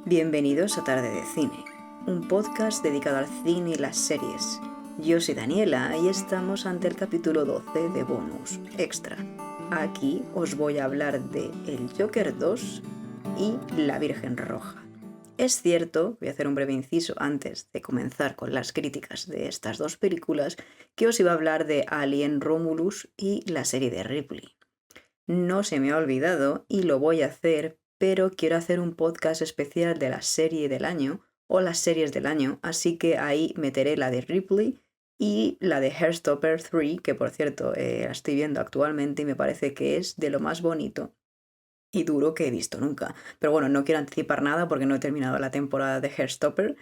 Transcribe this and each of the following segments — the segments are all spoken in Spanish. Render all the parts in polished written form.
Bienvenidos a Tarde de Cine, un podcast dedicado al cine y las series. Yo soy Daniela y estamos ante el capítulo 12 de Bonus Extra. Aquí os voy a hablar de El Joker 2 y La Virgen Roja. Es cierto, voy a hacer un breve inciso antes de comenzar con las críticas de estas dos películas, que os iba a hablar de Alien Romulus y la serie de Ripley. No se me ha olvidado y lo voy a hacer, pero quiero hacer un podcast especial de la serie del año o las series del año, así que ahí meteré la de Ripley y la de Heartstopper 3, que por cierto la estoy viendo actualmente y me parece que es de lo más bonito y duro que he visto nunca. Pero bueno, no quiero anticipar nada porque no he terminado la temporada de Heartstopper,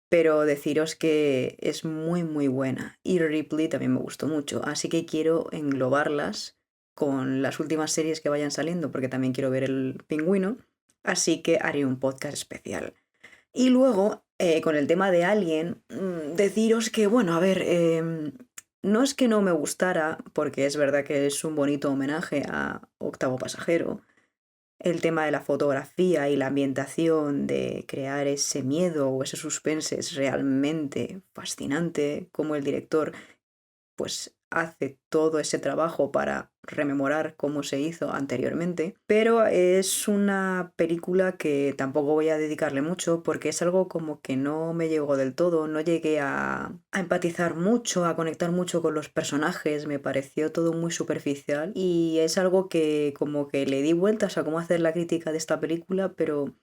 pero deciros que es muy muy buena y Ripley también me gustó mucho, así que quiero englobarlas con las últimas series que vayan saliendo porque también quiero ver El Pingüino, así que haré un podcast especial. Y luego, con el tema de Alien, deciros que, bueno, a ver, no es que no me gustara, porque es verdad que es un bonito homenaje a Octavo Pasajero, el tema de la fotografía y la ambientación, de crear ese miedo o ese suspense es realmente fascinante, como el director pues hace todo ese trabajo para rememorar cómo se hizo anteriormente, pero es una película que tampoco voy a dedicarle mucho porque es algo como que no me llegó del todo, no llegué a empatizar mucho, a conectar mucho con los personajes, me pareció todo muy superficial y es algo que como que le di vueltas a cómo hacer la crítica de esta película, pero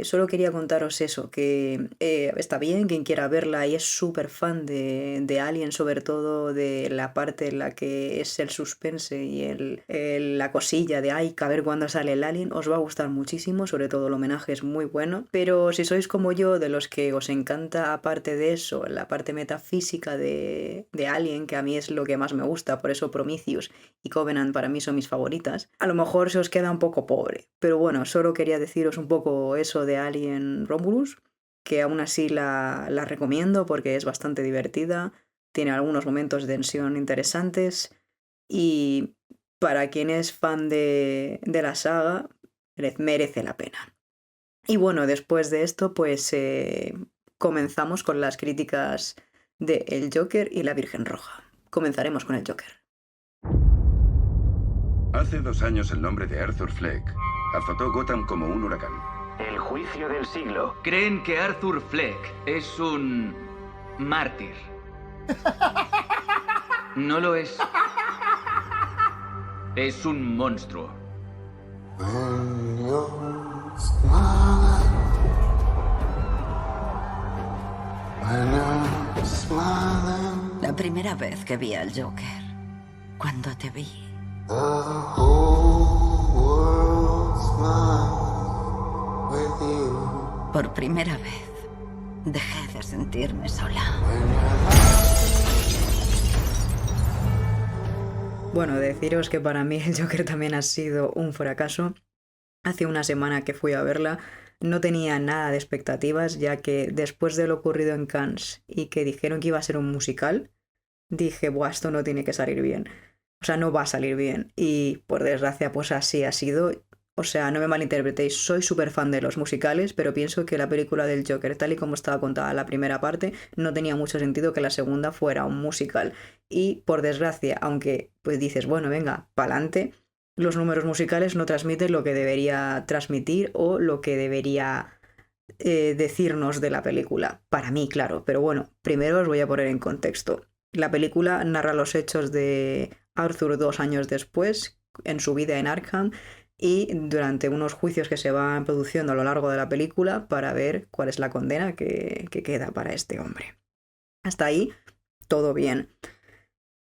solo quería contaros eso, que está bien quien quiera verla y es súper fan de Alien, sobre todo de la parte en la que es el suspense y la cosilla de ay, que a ver cuándo sale el Alien, os va a gustar muchísimo, sobre todo el homenaje es muy bueno, pero si sois como yo, de los que os encanta aparte de eso, la parte metafísica de Alien, que a mí es lo que más me gusta, por eso Prometheus y Covenant para mí son mis favoritas, a lo mejor se os queda un poco pobre, pero bueno, solo quería deciros un poco eso de Alien Romulus, que aún así la recomiendo porque es bastante divertida, tiene algunos momentos de tensión interesantes y para quien es fan de la saga merece la pena. Y bueno, después de esto pues comenzamos con las críticas de El Joker y la Virgen Roja. Comenzaremos con El Joker. Hace 2 años el nombre de Arthur Fleck azotó Gotham como un huracán. El juicio del siglo. Creen que Arthur Fleck es un mártir. No lo es. Es un monstruo. La primera vez que vi al Joker, cuando te vi, por primera vez, dejé de sentirme sola. Bueno, deciros que para mí el Joker también ha sido un fracaso. Hace una semana que fui a verla, no tenía nada de expectativas, ya que después de lo ocurrido en Cannes y que dijeron que iba a ser un musical, dije, buah, esto no tiene que salir bien. O sea, no va a salir bien. Y por desgracia, pues así ha sido. O sea, no me malinterpretéis, soy súper fan de los musicales, pero pienso que la película del Joker, tal y como estaba contada la primera parte, no tenía mucho sentido que la segunda fuera un musical. Y por desgracia, aunque pues dices, bueno, venga, pa'lante, los números musicales no transmiten lo que debería transmitir o lo que debería decirnos de la película. Para mí, claro, pero bueno, primero os voy a poner en contexto. La película narra los hechos de Arthur 2 años después, en su vida en Arkham, y durante unos juicios que se van produciendo a lo largo de la película para ver cuál es la condena que queda para este hombre. Hasta ahí, todo bien.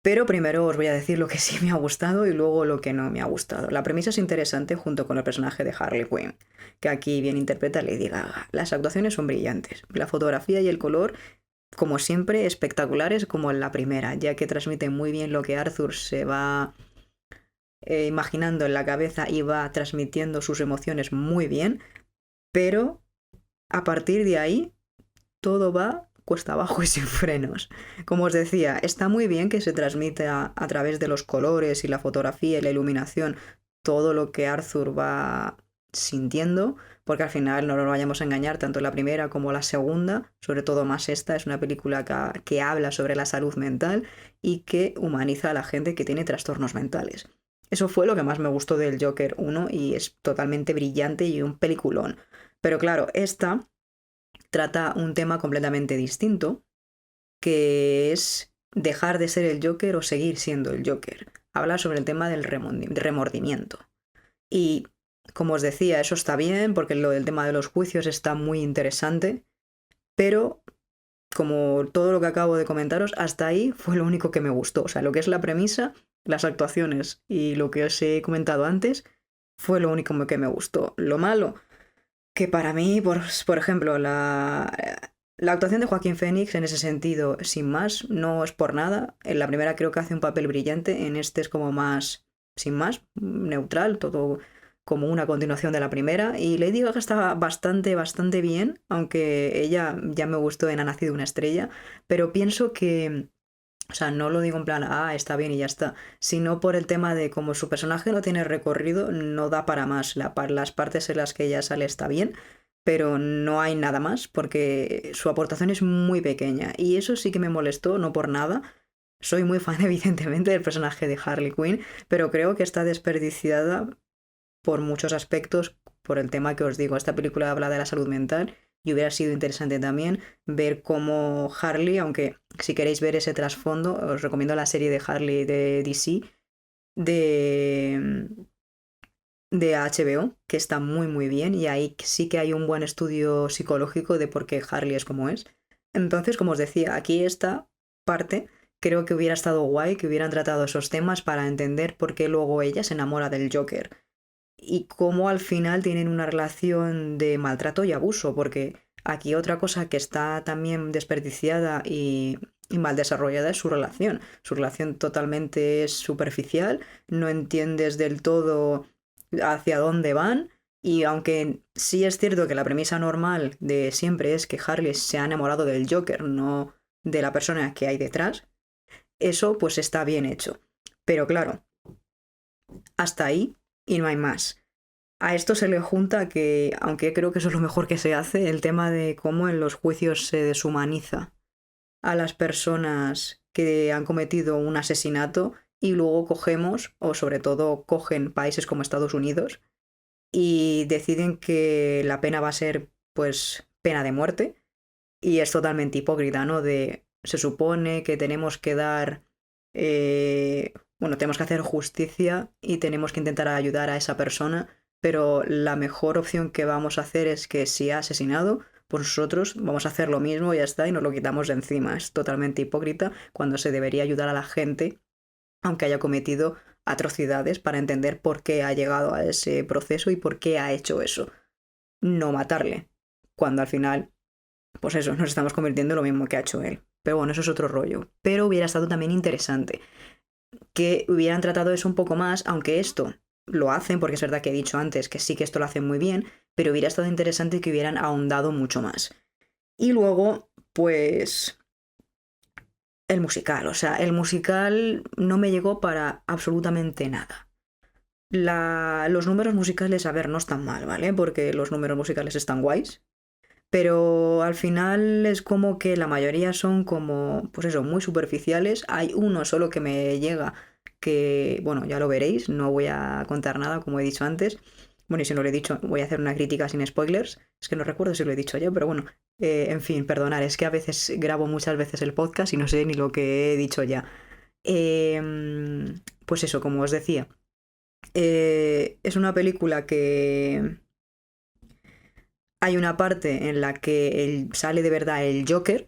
Pero primero os voy a decir lo que sí me ha gustado y luego lo que no me ha gustado. La premisa es interesante junto con el personaje de Harley Quinn, que aquí bien interpreta Lady Gaga. Las actuaciones son brillantes, la fotografía y el color, como siempre, espectaculares como en la primera, ya que transmiten muy bien lo que Arthur se va imaginando en la cabeza y va transmitiendo sus emociones muy bien, pero a partir de ahí todo va cuesta abajo y sin frenos. Como os decía, está muy bien que se transmita a través de los colores y la fotografía y la iluminación todo lo que Arthur va sintiendo, porque al final no nos vayamos a engañar, tanto la primera como la segunda, sobre todo más esta, es una película que habla sobre la salud mental y que humaniza a la gente que tiene trastornos mentales. Eso fue lo que más me gustó del Joker 1 y es totalmente brillante y un peliculón. Pero claro, esta trata un tema completamente distinto, que es dejar de ser el Joker o seguir siendo el Joker. Habla sobre el tema del remordimiento. Y como os decía, eso está bien porque lo del tema de los juicios está muy interesante, pero como todo lo que acabo de comentaros, hasta ahí fue lo único que me gustó. O sea, lo que es la premisa, las actuaciones y lo que os he comentado antes, fue lo único que me gustó. Lo malo, que para mí, por ejemplo, la actuación de Joaquín Phoenix en ese sentido, sin más, no es por nada. En la primera creo que hace un papel brillante, en este es como más, sin más, neutral, todo como una continuación de la primera. Y Lady Gaga está bastante bien, aunque ella ya me gustó en Ha nacido una estrella, pero pienso que, o sea, no lo digo en plan, está bien y ya está, sino por el tema de como su personaje no tiene recorrido, no da para más. Las partes en las que ella sale está bien, pero no hay nada más porque su aportación es muy pequeña y eso sí que me molestó, no por nada. Soy muy fan, evidentemente, del personaje de Harley Quinn, pero creo que está desperdiciada por muchos aspectos, por el tema que os digo. Esta película habla de la salud mental y hubiera sido interesante también ver cómo Harley, aunque si queréis ver ese trasfondo, os recomiendo la serie de Harley de DC, de HBO, que está muy bien y ahí sí que hay un buen estudio psicológico de por qué Harley es como es. Entonces, como os decía, aquí esta parte creo que hubiera estado guay que hubieran tratado esos temas para entender por qué luego ella se enamora del Joker y cómo al final tienen una relación de maltrato y abuso, porque aquí otra cosa que está también desperdiciada y mal desarrollada es su relación. Su relación totalmente es superficial, no entiendes del todo hacia dónde van y aunque sí es cierto que la premisa normal de siempre es que Harley se ha enamorado del Joker, no de la persona que hay detrás, eso pues está bien hecho. Pero claro, hasta ahí y no hay más. A esto se le junta que, aunque creo que eso es lo mejor que se hace, el tema de cómo en los juicios se deshumaniza a las personas que han cometido un asesinato y luego cogemos, o sobre todo cogen países como Estados Unidos y deciden que la pena va a ser, pues, pena de muerte y es totalmente hipócrita, ¿no? Se supone que tenemos que dar, tenemos que hacer justicia y tenemos que intentar ayudar a esa persona, pero la mejor opción que vamos a hacer es que si ha asesinado, pues nosotros vamos a hacer lo mismo y ya está y nos lo quitamos de encima. Es totalmente hipócrita cuando se debería ayudar a la gente, aunque haya cometido atrocidades, para entender por qué ha llegado a ese proceso y por qué ha hecho eso. No matarle, cuando al final, pues eso, nos estamos convirtiendo en lo mismo que ha hecho él. Pero bueno, eso es otro rollo. Pero hubiera estado también interesante que hubieran tratado eso un poco más, aunque esto lo hacen, porque es verdad que he dicho antes que sí que esto lo hacen muy bien, pero hubiera estado interesante que hubieran ahondado mucho más. Y luego, pues, el musical. O sea, el musical no me llegó para absolutamente nada. Los números musicales, a ver, no están mal, ¿vale? Porque los números musicales están guays. Pero al final es como que la mayoría son como, pues eso, muy superficiales. Hay uno solo que me llega que, bueno, ya lo veréis, no voy a contar nada, como he dicho antes. Bueno, y si no lo he dicho, voy a hacer una crítica sin spoilers. Es que no recuerdo si lo he dicho ya, pero bueno. En fin, perdonad, es que a veces grabo muchas veces el podcast y no sé ni lo que he dicho ya. Pues eso, como os decía. Es una película que hay una parte en la que sale de verdad el Joker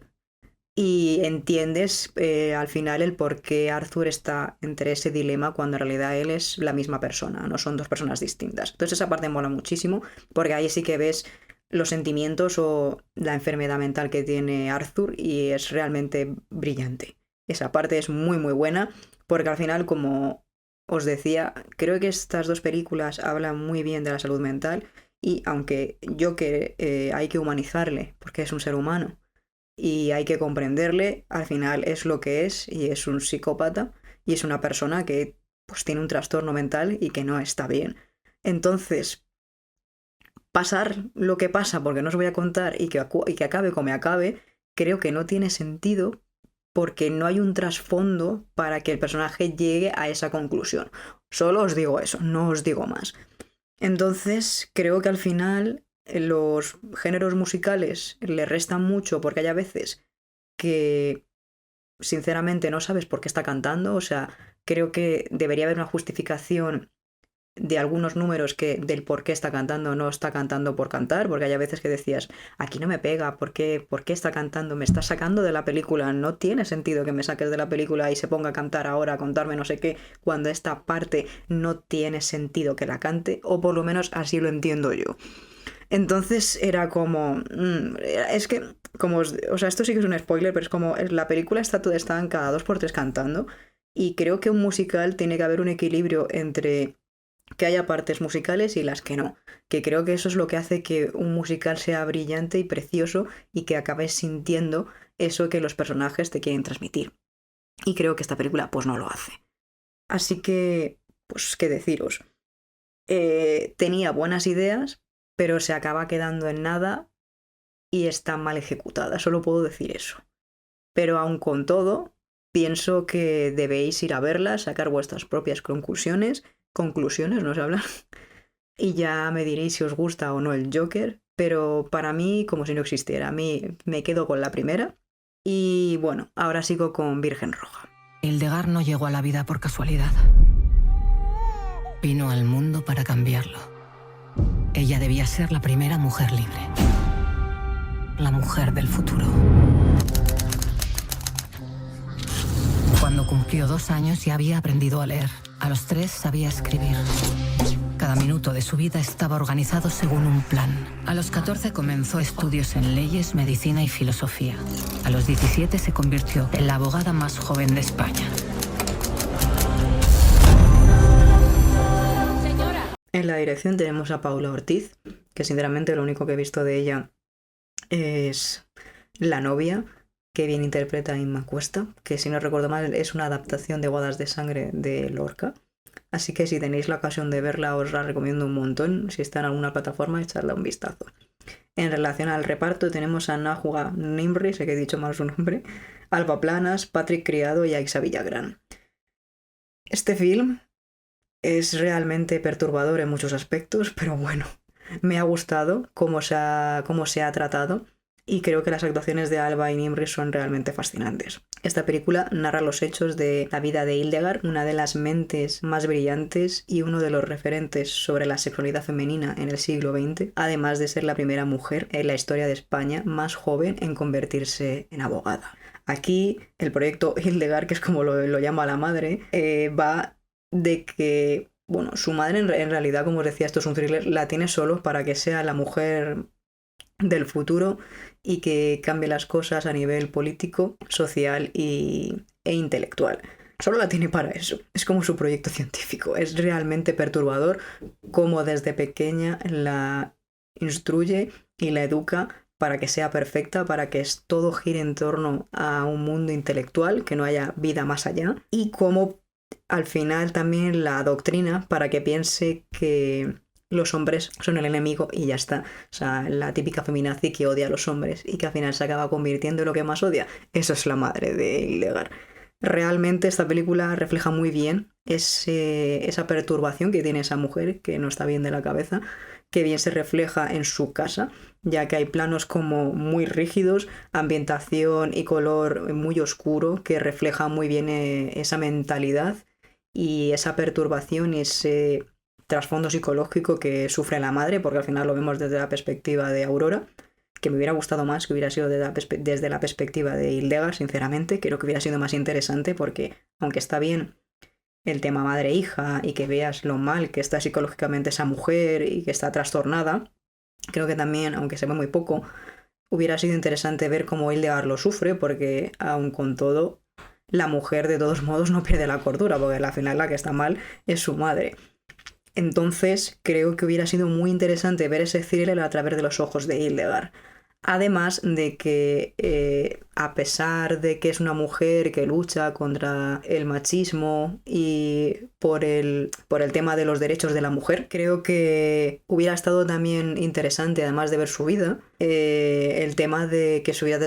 y entiendes al final el por qué Arthur está entre ese dilema cuando en realidad él es la misma persona, no son dos personas distintas. Entonces esa parte mola muchísimo porque ahí sí que ves los sentimientos o la enfermedad mental que tiene Arthur y es realmente brillante. Esa parte es muy buena porque al final, como os decía, creo que estas dos películas hablan muy bien de la salud mental y aunque Joker hay que humanizarle porque es un ser humano y hay que comprenderle, al final es lo que es y es un psicópata y es una persona que pues tiene un trastorno mental y que no está bien. Entonces, pasar lo que pasa, porque no os voy a contar, y que acabe como acabe, creo que no tiene sentido porque no hay un trasfondo para que el personaje llegue a esa conclusión. Solo os digo eso, no os digo más. Entonces, creo que al final los géneros musicales le restan mucho porque hay a veces que sinceramente no sabes por qué está cantando. O sea, creo que debería haber una justificación de algunos números que del por qué está cantando, no está cantando por cantar, porque hay a veces que decías, aquí no me pega, ¿por qué está cantando? Me está sacando de la película, no tiene sentido que me saques de la película y se ponga a cantar ahora, a contarme no sé qué, cuando esta parte no tiene sentido que la cante, o por lo menos así lo entiendo yo. Entonces era como... es que, o sea, esto sí que es un spoiler, pero es como la película están cada 2x3 cantando, y creo que un musical tiene que haber un equilibrio entre que haya partes musicales y las que no, que creo que eso es lo que hace que un musical sea brillante y precioso y que acabes sintiendo eso que los personajes te quieren transmitir. Y creo que esta película pues no lo hace. Así que, pues, ¿qué deciros? Tenía buenas ideas, pero se acaba quedando en nada y está mal ejecutada, solo puedo decir eso. Pero aun con todo, pienso que debéis ir a verla, sacar vuestras propias conclusiones, no se habla, y ya me diréis si os gusta o no el Joker, pero para mí como si no existiera. A mí me quedo con la primera y bueno, ahora sigo con Virgen Roja. Hildegard no llegó a la vida por casualidad. Vino al mundo para cambiarlo. Ella debía ser la primera mujer libre. La mujer del futuro. Cuando cumplió 2 años ya había aprendido a leer. A los 3 sabía escribir. Cada minuto de su vida estaba organizado según un plan. A los 14 comenzó estudios en leyes, medicina y filosofía. A los 17 se convirtió en la abogada más joven de España. En la dirección tenemos a Paula Ortiz, que sinceramente lo único que he visto de ella es La novia, que bien interpreta a Inma Cuesta, que si no recuerdo mal es una adaptación de Bodas de Sangre de Lorca. Así que si tenéis la ocasión de verla os la recomiendo un montón. Si está en alguna plataforma, echadle un vistazo. En relación al reparto tenemos a Najwa Nimri, sé que he dicho mal su nombre, Alba Planas, Patrick Criado y Aixa Villagrán. Este film es realmente perturbador en muchos aspectos, pero bueno, me ha gustado cómo se ha tratado. Y creo que las actuaciones de Alba y Nimri son realmente fascinantes. Esta película narra los hechos de la vida de Hildegard, una de las mentes más brillantes y uno de los referentes sobre la sexualidad femenina en el siglo XX, además de ser la primera mujer en la historia de España más joven en convertirse en abogada. Aquí el proyecto Hildegard, que es como lo llama la madre, va de que, bueno, su madre en realidad, como os decía, esto es un thriller, la tiene solo para que sea la mujer del futuro y que cambie las cosas a nivel político, social e intelectual. Solo la tiene para eso. Es como su proyecto científico. Es realmente perturbador cómo desde pequeña la instruye y la educa para que sea perfecta, para que todo gire en torno a un mundo intelectual, que no haya vida más allá, y cómo al final también la adoctrina para que piense que los hombres son el enemigo y ya está. O sea, la típica feminazi que odia a los hombres y que al final se acaba convirtiendo en lo que más odia. Eso es la madre de Hildegard. Realmente esta película refleja muy bien esa perturbación que tiene esa mujer, que no está bien de la cabeza, que bien se refleja en su casa, ya que hay planos como muy rígidos, ambientación y color muy oscuro, que refleja muy bien esa mentalidad y esa perturbación y ese trasfondo psicológico que sufre la madre, porque al final lo vemos desde la perspectiva de Aurora, que me hubiera gustado más que hubiera sido desde la perspectiva de Hildegard, sinceramente. Creo que hubiera sido más interesante porque, aunque está bien el tema madre-hija y que veas lo mal que está psicológicamente esa mujer y que está trastornada, creo que también, aunque se ve muy poco, hubiera sido interesante ver cómo Hildegard lo sufre, porque aun con todo, la mujer de todos modos no pierde la cordura, porque al final la que está mal es su madre. Entonces creo que hubiera sido muy interesante ver ese thriller a través de los ojos de Hildegard. Además de que a pesar de que es una mujer que lucha contra el machismo y por el tema de los derechos de la mujer, creo que hubiera estado también interesante, además de ver su vida, el tema de que se hubiera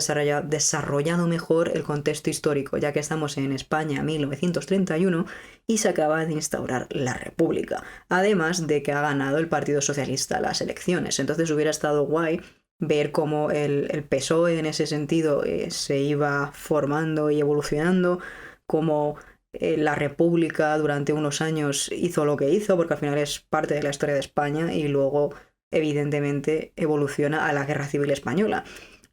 desarrollado mejor el contexto histórico, ya que estamos en España 1931 y se acaba de instaurar la República, además de que ha ganado el Partido Socialista las elecciones. Entonces hubiera estado guay ver cómo el PSOE en ese sentido se iba formando y evolucionando, cómo la República durante unos años hizo lo que hizo, porque al final es parte de la historia de España, y luego evidentemente evoluciona a la Guerra Civil Española.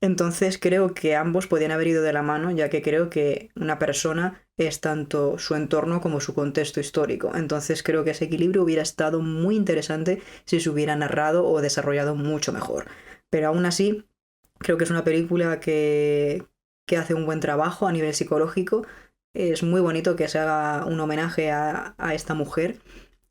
Entonces creo que ambos podían haber ido de la mano, ya que creo que una persona es tanto su entorno como su contexto histórico. Entonces creo que ese equilibrio hubiera estado muy interesante si se hubiera narrado o desarrollado mucho mejor. Pero aún así, creo que es una película que hace un buen trabajo a nivel psicológico. Es muy bonito que se haga un homenaje a esta mujer,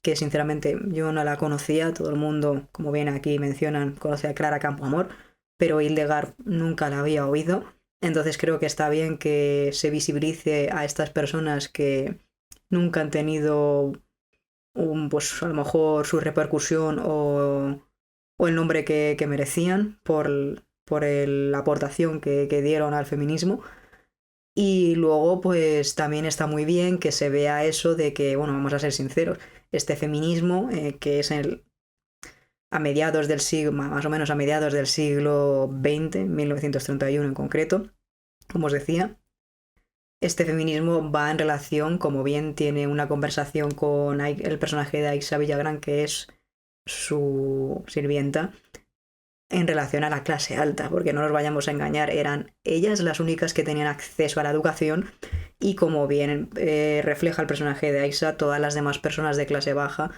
que sinceramente yo no la conocía. Todo el mundo, como bien aquí mencionan, conoce a Clara Campoamor, pero Hildegard nunca la había oído. Entonces creo que está bien que se visibilice a estas personas que nunca han tenido pues a lo mejor su repercusión o el nombre que merecían por la aportación que dieron al feminismo. Y luego pues también está muy bien que se vea eso de que, bueno, vamos a ser sinceros, este feminismo que es a mediados del siglo, más o menos a mediados del siglo XX, 1931 en concreto, como os decía, este feminismo va en relación, como bien tiene una conversación con el personaje de Aixa Villagrán, que es su sirvienta, en relación a la clase alta, porque no nos vayamos a engañar, eran ellas las únicas que tenían acceso a la educación, y como bien refleja el personaje de Aixa, todas las demás personas de clase baja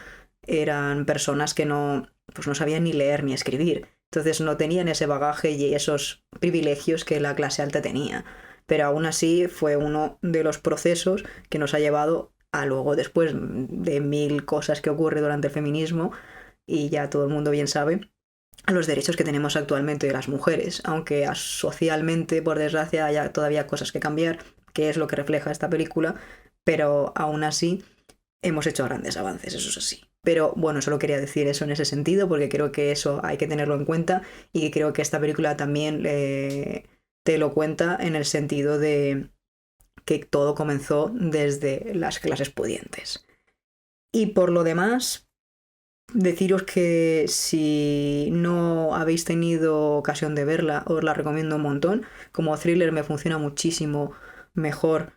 eran personas que no sabían ni leer ni escribir, entonces no tenían ese bagaje y esos privilegios que la clase alta tenía. Pero aún así fue uno de los procesos que nos ha llevado a luego, después de 1000 cosas que ocurre durante el feminismo, y ya todo el mundo bien sabe, a los derechos que tenemos actualmente de las mujeres, aunque socialmente, por desgracia, haya todavía cosas que cambiar, que es lo que refleja esta película, pero aún así hemos hecho grandes avances, eso es así. Pero bueno, solo quería decir eso en ese sentido, porque creo que eso hay que tenerlo en cuenta, y que creo que esta película también te lo cuenta en el sentido de que todo comenzó desde las clases pudientes. Y por lo demás, deciros que si no habéis tenido ocasión de verla, os la recomiendo un montón. Como thriller me funciona muchísimo mejor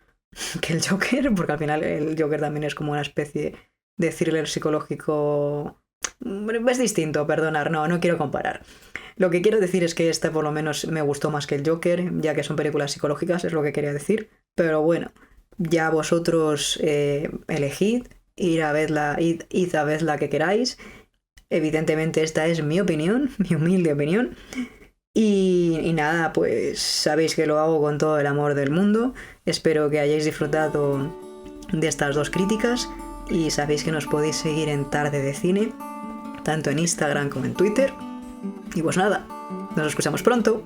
que el Joker, porque al final el Joker también es como una especie de thriller psicológico. Es distinto, perdonar, no quiero comparar. Lo que quiero decir es que esta por lo menos me gustó más que el Joker, ya que son películas psicológicas, es lo que quería decir. Pero bueno, ya vosotros elegid, id a ver la que queráis. Evidentemente esta es mi opinión, mi humilde opinión. Y nada, pues sabéis que lo hago con todo el amor del mundo. Espero que hayáis disfrutado de estas dos críticas, y sabéis que nos podéis seguir en Tarde de Cine, tanto en Instagram como en Twitter. Y pues nada, nos escuchamos pronto.